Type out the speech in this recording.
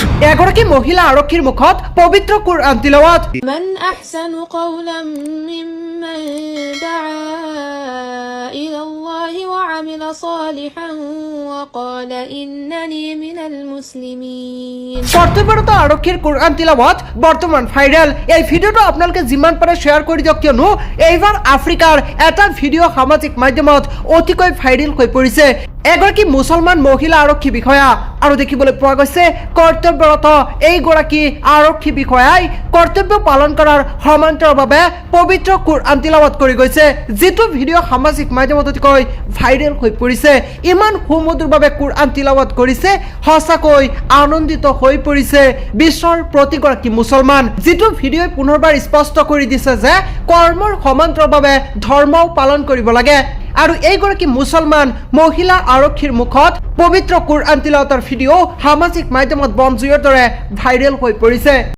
এগৰাকী মহিলা আৰক্ষীৰ মুখত পবিত্ৰ কুৰআন তিলাৱাত। মান আহসানু কওলাম মিম্মান দাআ ইলাল্লাহি ওয়া আমিলা সালিহান ওয়া ক্বালা ইন্নানি মিনাল মুসলিমিন। কৰ্তব্যৰত আৰক্ষীৰ কুৰআন তিলাৱাত বৰ্তমান ভাইৰেল। এই ভিডিঅ'টো আপোনালোকে যিমান পাৰে শ্বেয়াৰ কৰি দিয়ক, কিয়নো এইবাৰ আফ্ৰিকাৰ এটা ভিডিঅ' সামাজিক মাধ্যমত অতিকৈ ভাইৰেল হৈ পৰিছে। এগৰাকী মুছলমান মহিলা আৰক্ষী বিষয়া আৰু দেখিবলৈ পোৱা গৈছে কৰ্তব্যৰত এইগৰাকী আৰক্ষী বিষয়াই কৰ্তব্য পালন কৰাৰ সমান্তৰালভাৱে পবিত্ৰ কুৰআন তিলাৱাত কৰি গৈছে, যিটো ভিডিঅ' সামাজিক মাধ্যমত অতিকৈ ভাইৰেল হৈ পৰিছে। ইমান সুমধুৰভাৱে কুৰআন তিলাৱাত কৰিছে, সঁচাকৈ আনন্দিত হৈ পৰিছে বিশ্বৰ প্ৰতিগৰাকী মুছলমান। যিটো ভিডিঅ'ই পুনৰবাৰ স্পষ্ট কৰি দিছে যে কৰ্মৰ সমান্তৰালভাৱে ধৰ্মও পালন কৰিব লাগে। আৰু এইগৰাকী মুছলমান মহিলা আৰক্ষীৰ মুখত পবিত্ৰ কুৰআন তিলাৱাতৰ ভিডিঅ' সামাজিক মাধ্যমত বনজুইৰ দৰে ভাইৰেল হৈ পৰিছে।